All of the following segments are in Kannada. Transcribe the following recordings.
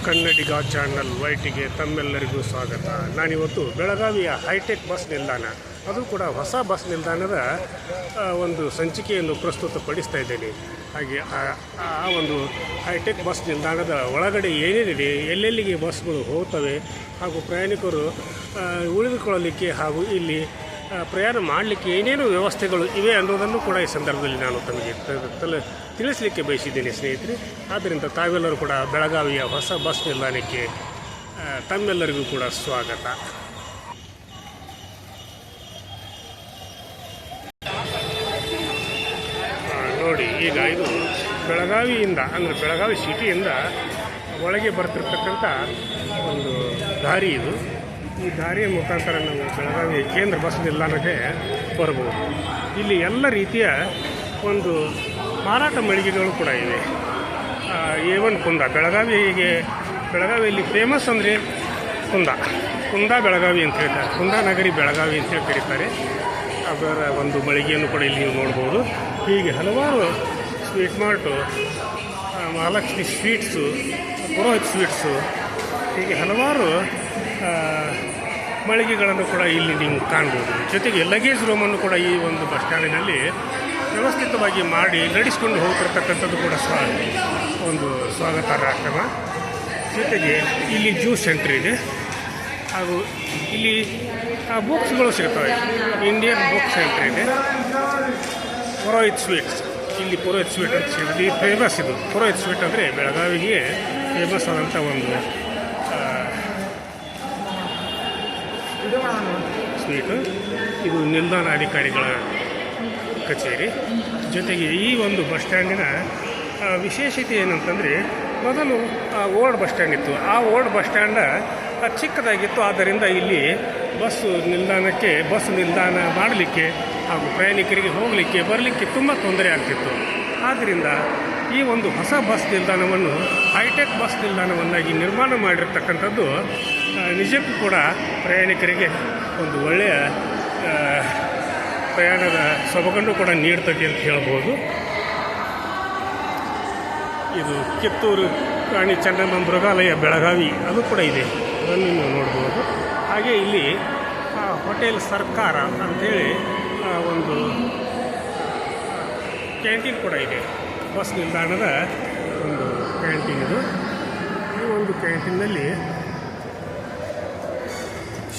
ಕನ್ನಡಿಗ ಚಾನಲ್ ವೈಟಿಗೆ ತಮ್ಮೆಲ್ಲರಿಗೂ ಸ್ವಾಗತ. ನಾನಿವತ್ತು ಬೆಳಗಾವಿಯ ಹೈಟೆಕ್ ಬಸ್ ನಿಲ್ದಾಣ, ಅದು ಕೂಡ ಹೊಸ ಬಸ್ ನಿಲ್ದಾಣದ ಒಂದು ಸಂಚಿಕೆಯನ್ನು ಪ್ರಸ್ತುತಪಡಿಸ್ತಾ ಇದ್ದೇನೆ. ಹಾಗೆ ಆ ಒಂದು ಹೈಟೆಕ್ ಬಸ್ ನಿಲ್ದಾಣದ ಒಳಗಡೆ ಏನೇನಿದೆ, ಎಲ್ಲೆಲ್ಲಿಗೆ ಬಸ್ಗಳು ಹೋಗ್ತವೆ, ಹಾಗೂ ಪ್ರಯಾಣಿಕರು ಉಳಿದುಕೊಳ್ಳಲಿಕ್ಕೆ ಹಾಗೂ ಇಲ್ಲಿ ಪ್ರಯಾಣ ಮಾಡಲಿಕ್ಕೆ ಏನೇನು ವ್ಯವಸ್ಥೆಗಳು ಇವೆ ಅನ್ನೋದನ್ನು ಕೂಡ ಈ ಸಂದರ್ಭದಲ್ಲಿ ನಾನು ತಮಗೆ ತಿಳಿಸಲಿಕ್ಕೆ ಬಯಸಿದ್ದೇನೆ ಸ್ನೇಹಿತರೆ. ಆದ್ದರಿಂದ ತಾವೆಲ್ಲರೂ ಕೂಡ ಬೆಳಗಾವಿಯ ಹೊಸ ಬಸ್ ನಿಲ್ದಾಣಕ್ಕೆ ತಮ್ಮೆಲ್ಲರಿಗೂ ಕೂಡ ಸ್ವಾಗತ. ನೋಡಿ, ಈಗ ಇದು ಬೆಳಗಾವಿಯಿಂದ ಅಂದರೆ ಬೆಳಗಾವಿ ಸಿಟಿಯಿಂದ ಒಳಗೆ ಬರ್ತಿರ್ತಕ್ಕಂಥ ಒಂದು ದಾರಿ ಇದು. ಈ ದಾರಿಯ ಮುಖಾಂತರ ನಾವು ಬೆಳಗಾವಿ ಕೇಂದ್ರ ಬಸ್ ನಿಲ್ದಾಣಕ್ಕೆ ಬರ್ಬೋದು. ಇಲ್ಲಿ ಎಲ್ಲ ರೀತಿಯ ಒಂದು ಮಾರಾಟ ಮಳಿಗೆಗಳು ಕೂಡ ಇವೆ. A1 ಕುಂದ, ಬೆಳಗಾವಿಯಲ್ಲಿ ಫೇಮಸ್ ಅಂದರೆ ಕುಂದ ಬೆಳಗಾವಿ ಅಂತ ಹೇಳ್ತಾರೆ, ಕುಂದಾನಗರಿ ಬೆಳಗಾವಿ ಅಂತೇಳಿ ಕರೀತಾರೆ. ಅದರ ಒಂದು ಮಳಿಗೆಯನ್ನು ಕೂಡ ಇಲ್ಲಿ ನೀವು ನೋಡ್ಬೋದು. ಹೀಗೆ ಹಲವಾರು sweet mart, Mahalakshmi sweets, Purohit sweets, ಹೀಗೆ ಹಲವಾರು ಮಳಿಗೆಗಳನ್ನು ಕೂಡ ಇಲ್ಲಿ ನೀವು ಕಾಣ್ಬೋದು. ಜೊತೆಗೆ ಲಗೇಜ್ ರೂಮನ್ನು ಕೂಡ ಈ ಒಂದು ಬಸ್ ಸ್ಟ್ಯಾಂಡಿನಲ್ಲಿ ವ್ಯವಸ್ಥಿತವಾಗಿ ಮಾಡಿ ನಡೆಸಿಕೊಂಡು ಹೋಗ್ತಿರ್ತಕ್ಕಂಥದ್ದು ಕೂಡ ಒಂದು ಸ್ವಾಗತಾರ್ಹ ಕ್ರಮ. ಜೊತೆಗೆ ಇಲ್ಲಿ ಜ್ಯೂಸ್ ಸೆಂಟ್ರ್ ಇದೆ, ಹಾಗೂ ಇಲ್ಲಿ ಬುಕ್ಸ್ಗಳು ಸಿಗ್ತವೆ. ಇಂಡಿಯನ್ ಬುಕ್ ಸೆಂಟ್ರ್ ಇದೆ. ಪುರೋಹಿತ್ ಸ್ವೀಟ್ಸ್, ಇಲ್ಲಿ ಪುರೋಹಿತ್ ಸ್ವೀಟ್ ಅಂತ ಸಿಗೋದು ಫೇಮಸ್. ಇದು ಪುರೋಹಿತ್ ಸ್ವೀಟ್ ಅಂದರೆ ಬೆಳಗಾವಿಗೆ ಫೇಮಸ್ ಆದಂಥ ಒಂದು ಸ್ವೀಟು. ಇದು ನಿಲ್ದಾಣ ಅಧಿಕಾರಿಗಳ ಕಚೇರಿ. ಜೊತೆಗೆ ಈ ಒಂದು ಬಸ್ ಸ್ಟ್ಯಾಂಡಿನ ವಿಶೇಷತೆ ಏನಂತಂದರೆ, ಮೊದಲು ಓಲ್ಡ್ ಬಸ್ ಸ್ಟ್ಯಾಂಡ್ ಇತ್ತು. ಆ ಓಲ್ಡ್ ಬಸ್ ಸ್ಟ್ಯಾಂಡ ಚಿಕ್ಕದಾಗಿತ್ತು. ಆದ್ದರಿಂದ ಇಲ್ಲಿ ಬಸ್ ನಿಲ್ದಾಣ ಮಾಡಲಿಕ್ಕೆ ಹಾಗೂ ಪ್ರಯಾಣಿಕರಿಗೆ ಹೋಗಲಿಕ್ಕೆ ಬರಲಿಕ್ಕೆ ತುಂಬ ತೊಂದರೆ ಆಗ್ತಿತ್ತು. ಆದ್ದರಿಂದ ಈ ಒಂದು ಹೊಸ ಬಸ್ ನಿಲ್ದಾಣವನ್ನು ಹೈಟೆಕ್ ಬಸ್ ನಿಲ್ದಾಣವನ್ನಾಗಿ ನಿರ್ಮಾಣ ಮಾಡಿರ್ತಕ್ಕಂಥದ್ದು ನಿಜಕ್ಕೂ ಕೂಡ ಪ್ರಯಾಣಿಕರಿಗೆ ಒಂದು ಒಳ್ಳೆಯ ಪ್ರಯಾಣದ ಸೊಬಗನ್ನು ಕೂಡ ನೀಡ್ತದೆ ಅಂತ ಹೇಳ್ಬೋದು. ಇದು ಕಿತ್ತೂರು ರಾಣಿ ಚೆನ್ನಮ್ಮ ಮೃಗಾಲಯ ಬೆಳಗಾವಿ, ಅದು ಕೂಡ ಇದೆ, ಅದನ್ನು ನೀವು ನೋಡ್ಬೋದು. ಹಾಗೆ ಇಲ್ಲಿ ಹೋಟೆಲ್ ಸರ್ಕಾರ ಅಂಥೇಳಿ ಒಂದು ಕ್ಯಾಂಟೀನ್ ಕೂಡ ಇದೆ. ಬಸ್ ನಿಲ್ದಾಣದ ಒಂದು ಕ್ಯಾಂಟೀನ್ ಇದು. ಈ ಒಂದು ಕ್ಯಾಂಟೀನ್ನಲ್ಲಿ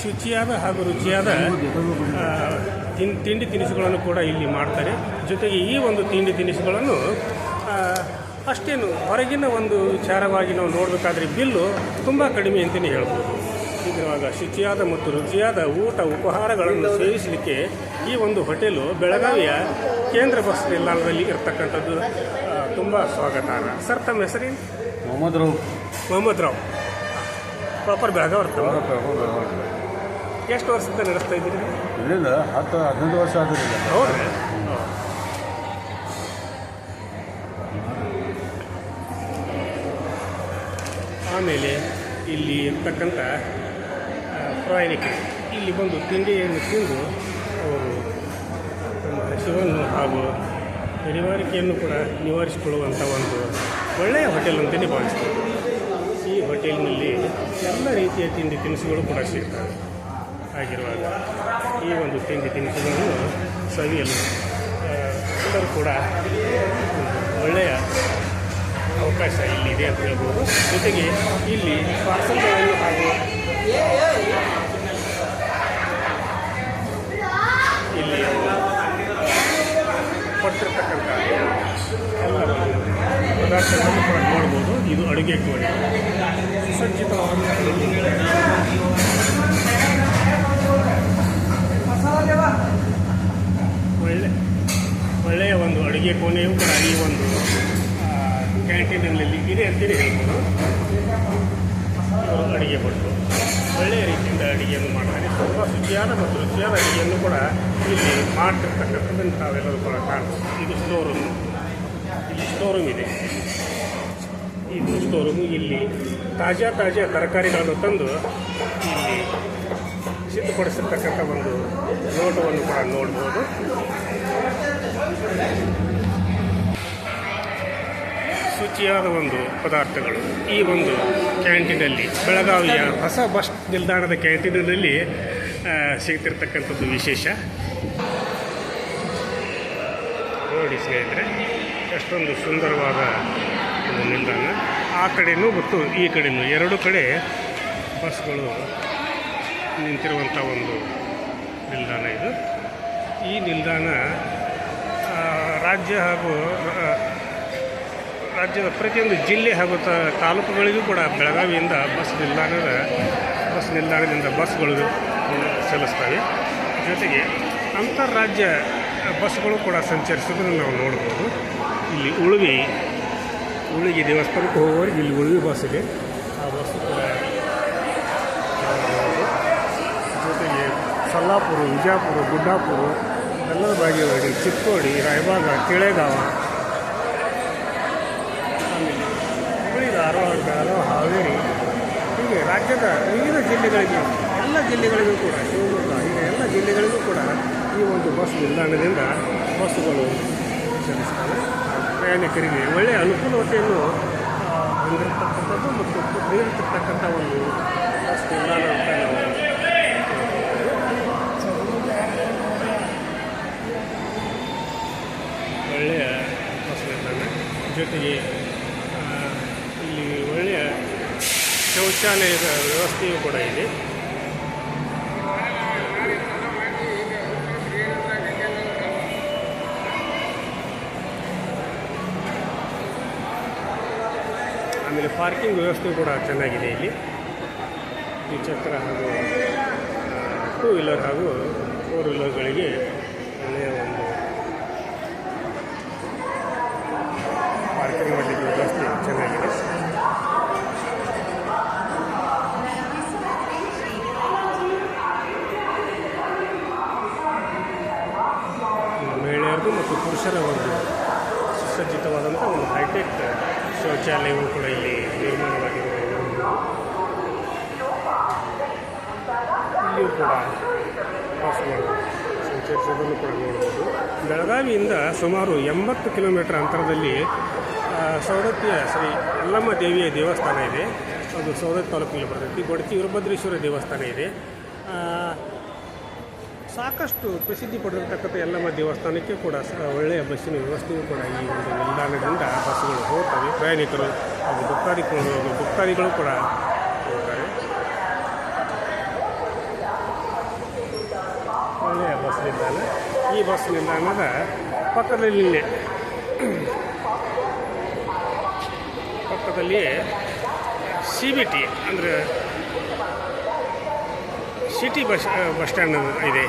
ಶುಚಿಯಾದ ಹಾಗೂ ರುಚಿಯಾದ ತಿಂಡಿ ತಿನಿಸುಗಳನ್ನು ಕೂಡ ಇಲ್ಲಿ ಮಾಡ್ತಾರೆ. ಜೊತೆಗೆ ಈ ಒಂದು ತಿಂಡಿ ತಿನಿಸುಗಳನ್ನು ಅಷ್ಟೇನು ಹೊರಗಿನ ಒಂದು ವಿಚಾರವಾಗಿ ನಾವು ನೋಡಬೇಕಾದ್ರೆ ಬಿಲ್ಲು ತುಂಬ ಕಡಿಮೆ ಅಂತಲೇ ಹೇಳ್ಬೋದು. ಇವಾಗ ಶುಚಿಯಾದ ಮತ್ತು ರುಚಿಯಾದ ಊಟ ಉಪಹಾರಗಳನ್ನು ಸೇವಿಸಲಿಕ್ಕೆ ಈ ಒಂದು ಹೋಟೆಲು ಬೆಳಗಾವಿಯ ಕೇಂದ್ರ ಬಸ್ ನಿಲ್ದಾಣದಲ್ಲಿ ಇರ್ತಕ್ಕಂಥದ್ದು ತುಂಬ ಸ್ವಾಗತಾರ್ಹ. ಸರ್, ತಮ್ಮ ಹೆಸರೇನು? ಮೊಹಮ್ಮದ್ ರಾವ್. ಪ್ರಾಪರ್ ಬೆಳಗಾವಿ ಇರ್ತವೆ. ಎಷ್ಟು ವರ್ಷದಿಂದ ನಡೆಸ್ತಾ ಇದ್ದೀರಿ? ಇಲ್ಲಿಂದ 10-15 ವರ್ಷ ಆಗಿದೆ. ಹೌದು. ಆಮೇಲೆ ಇಲ್ಲಿ ಇರ್ತಕ್ಕಂಥ ಪ್ರಯಾಣಿಕರು ಇಲ್ಲಿ ಬಂದು ತಿಂಡಿಯನ್ನು ತಿಂದು ಅವರು ತಮ್ಮ ಹಸಿವನ್ನು ಹಾಗೂ ಪರಿವಾರಿಕೆಯನ್ನು ಕೂಡ ನಿವಾರಿಸಿಕೊಳ್ಳುವಂಥ ಒಂದು ಒಳ್ಳೆಯ ಹೋಟೆಲ್ ಅಂತಲೇ ಭಾವಿಸ್ತಾರೆ. ಈ ಹೋಟೆಲ್ನಲ್ಲಿ ಎಲ್ಲ ರೀತಿಯ ತಿಂಡಿ ತಿನಿಸುಗಳು ಕೂಡ ಸಿಗ್ತವೆ. ಆಗಿರುವಾಗ ಈ ಒಂದು ತಿಂಡಿ ತಿನಿಸುಗಳನ್ನು ಸವಿಯಲು ಎಲ್ಲರೂ ಕೂಡ ಒಳ್ಳೆಯ ಅವಕಾಶ ಇಲ್ಲಿದೆ ಅಂತ ಹೇಳ್ಬೋದು. ಜೊತೆಗೆ ಇಲ್ಲಿ ಪಾರ್ಸಲ್ಗಳನ್ನು ಹಾಗೂ ಇಲ್ಲಿ ಕೊಟ್ಟಿರ್ತಕ್ಕಂಥ ಎಲ್ಲ ಪದಾರ್ಥಗಳನ್ನು ಕೂಡ ನೋಡ್ಬೋದು. ಇದು ಅಡುಗೆ ಕೋಣೆ, ಸುಸಜ್ಜಿತವಾದ ಒಳ್ಳೆಯ ಒಂದು ಅಡುಗೆ ಕೋಣೆಯೂ ಕೂಡ ಈ ಒಂದು ಕ್ಯಾಂಟೀನಲ್ಲಿ ಇದೆ ಅಂತೇಳಿ ಹೇಳ್ಬೋದು. ಇವರು ಅಡುಗೆ ಭಟ್ರು ಒಳ್ಳೆಯ ರೀತಿಯಿಂದ ಅಡುಗೆಯನ್ನು ಮಾಡ್ತಾರೆ. ತುಂಬ ಶುಚಿಯಾದ ಮತ್ತು ರುಚಿಯಾದ ಅಡುಗೆಯನ್ನು ಕೂಡ ಇಲ್ಲಿ ಮಾಡ್ತಿರ್ತಕ್ಕಂಥದ್ದನ್ನು ತಾವೆಲ್ಲರೂ ಕೂಡ ಕಾಣ್ತೀವಿ. ಇದು ಸ್ಟೋರೂಮ್ ಇದೆ. ಇದು ಸ್ಟೋರೂಮು. ಇಲ್ಲಿ ತಾಜಾ ತರಕಾರಿಗಳನ್ನು ತಂದು ಇಲ್ಲಿ ಸಿದ್ಧಪಡಿಸಿರ್ತಕ್ಕಂಥ ಒಂದು ನೋಟವನ್ನು ಕೂಡ ನೋಡ್ಬೋದು. ಶುಚಿಯಾದ ಒಂದು ಪದಾರ್ಥಗಳು ಈ ಒಂದು ಕ್ಯಾಂಟೀನಲ್ಲಿ, ಬೆಳಗಾವಿಯ ಹೊಸ ಬಸ್ ನಿಲ್ದಾಣದ ಕ್ಯಾಂಟೀನಿನಲ್ಲಿ ಸಿಗ್ತಿರ್ತಕ್ಕಂಥದ್ದು ವಿಶೇಷ. ನೋಡಿ ಸ್ನೇಹಿತರೆ, ಎಷ್ಟೊಂದು ಸುಂದರವಾದ ಒಂದು ನಿಲ್ದಾಣ. ಆ ಕಡೆಯೂ ಮತ್ತು ಈ ಕಡೆಯೂ ಎರಡು ಕಡೆ ಬಸ್ಗಳು ನಿಂತಿರುವಂಥ ಒಂದು ನಿಲ್ದಾಣ ಇದು. ಈ ನಿಲ್ದಾಣ ರಾಜ್ಯ ಹಾಗೂ ರಾಜ್ಯದ ಪ್ರತಿಯೊಂದು ಜಿಲ್ಲೆ ಹಾಗೂ ತಾಲೂಕುಗಳಿಗೂ ಕೂಡ ಬೆಳಗಾವಿಯಿಂದ ಬಸ್ ನಿಲ್ದಾಣದಿಂದ ಬಸ್ಗಳು ಚಲಿಸ್ತವೆ. ಜೊತೆಗೆ ಅಂತಾರಾಜ್ಯ ಬಸ್ಗಳು ಕೂಡ ಸಂಚರಿಸೋದನ್ನು ನಾವು ನೋಡ್ಬೋದು. ಇಲ್ಲಿ ಉಳಿಗೆ ದೇವಸ್ಥಾನಕ್ಕೆ ಹೋಗೋರಿಗೆ ಇಲ್ಲಿ ಉಳಿವಿ ಬಸ್ ಇದೆ, ಆ ಬಸ್ಸು ಕೂಡ ನೋಡ್ಬೋದು. ಜೊತೆಗೆ ಸಲ್ಲಾಪುರ, ವಿಜಯಪುರ, ಗುಡ್ಡಾಪುರ, ಎಲ್ಲರ ಭಾಗಿಯಾಗಿ ಚಿಕ್ಕೋಡಿ, ರಾಯಬಾಗ, ತಿಳೆಗಾವ, ಆಮೇಲೆ ಹುಬ್ಬಳ್ಳಿ, ಧಾರವಾಡ, ಬೆಳಗಾವಿ, ಹಾವೇರಿ, ಹೀಗೆ ರಾಜ್ಯದ ವಿವಿಧ ಜಿಲ್ಲೆಗಳಿಗೆ, ಎಲ್ಲ ಜಿಲ್ಲೆಗಳಿಗೂ ಕೂಡ, ಶಿವಮೊಗ್ಗ, ಹೀಗೆ ಎಲ್ಲ ಜಿಲ್ಲೆಗಳಿಗೂ ಕೂಡ ಈ ಒಂದು ಬಸ್ ನಿಲ್ದಾಣದಿಂದ ಬಸ್ಸುಗಳು ಚಲಿಸ್ತವೆ. ಪ್ರಯಾಣಿಕರಿಗೆ ಒಳ್ಳೆಯ ಅನುಕೂಲತೆಯನ್ನು ಹೊಂದಿರತಕ್ಕಂಥದ್ದು ಮತ್ತು ನೀಡಿರ್ತಕ್ಕಂಥ ಒಂದು ಬಸ್ ನಿಲ್ದಾಣ ಅಂತ ನಾವು ಒಳ್ಳೆಯ ಬಸ್ ನಿಲ್ದಾಣ. ಜೊತೆಗೆ ಇಲ್ಲಿ ಒಳ್ಳೆಯ ಶೌಚಾಲಯದ ವ್ಯವಸ್ಥೆಯೂ ಕೂಡ ಇದೆ. ಆಮೇಲೆ ಪಾರ್ಕಿಂಗ್ ವ್ಯವಸ್ಥೆ ಕೂಡ ಚೆನ್ನಾಗಿದೆ ಇಲ್ಲಿ. ದ್ವಿಚಕ್ರ ಹಾಗೂ 2 ವೀಲರ್ ಹಾಗೂ 4 ವೀಲರ್ಗಳಿಗೆ ಒಳ್ಳೆಯ ಒಂದು ಪಾರ್ಕಿಂಗ್ ಮಾಡಲಿಕ್ಕೆ ವ್ಯವಸ್ಥೆ ಚೆನ್ನಾಗಿದೆ. ಮಹಿಳೆಯರದು ಮತ್ತು ಪುರುಷರ ಒಂದು ಸುಸಜ್ಜಿತವಾದಂಥ ಒಂದು ಹೈಟೆಕ್ ಶೌಚಾಲಯವು ಕೂಡ ಇಲ್ಲಿ ನಿರ್ಮಾಣವಾಗಿರುವುದು. ಇಲ್ಲಿಯೂ ಕೂಡ ಬಸ್ಗಳು ಸಂಚರಿಸೋದನ್ನು ಕೂಡ ನೋಡ್ಬೋದು. ಬೆಳಗಾವಿಯಿಂದ ಸುಮಾರು 80 ಕಿಲೋಮೀಟರ್ ಅಂತರದಲ್ಲಿ ಸವದತ್ತಿಯ ಶ್ರೀ ಯಲ್ಲಮ್ಮ ದೇವಿಯ ದೇವಸ್ಥಾನ ಇದೆ. ಅದು ಸವದತ್ತಿ ತಾಲೂಕಿನಲ್ಲಿ ಬರ್ತೈತಿ. ಗೊಡತಿ ವೀರಭದ್ರೇಶ್ವರ ದೇವಸ್ಥಾನ ಇದೆ. ಸಾಕಷ್ಟು ಪ್ರಸಿದ್ಧಿ ಪಡೆದಿರ್ತಕ್ಕಂಥ ಯಲ್ಲಮ್ಮ ದೇವಸ್ಥಾನಕ್ಕೆ ಕೂಡ ಒಳ್ಳೆಯ ಬಸ್ಸಿನ ವ್ಯವಸ್ಥೆಯೂ ಕೂಡ ಈ ಒಂದು ನಿಲ್ದಾಣದಿಂದ ಬಸ್ಸುಗಳು ಹೋಗ್ತವೆ. ಪ್ರಯಾಣಿಕರು ಹಾಗೂ ಭಕ್ತಾದಿಗಳು ಕೂಡ ಹೋಗ್ತಾರೆ. ಒಳ್ಳೆಯ ಬಸ್ ನಿಲ್ದಾಣ. ಈ ಬಸ್ ನಿಲ್ದಾಣದ ಪಕ್ಕದಲ್ಲಿಯೇ CBT ಅಂದರೆ ಸಿಟಿ ಬಸ್ ಸ್ಟ್ಯಾಂಡ್ ಇದೆ.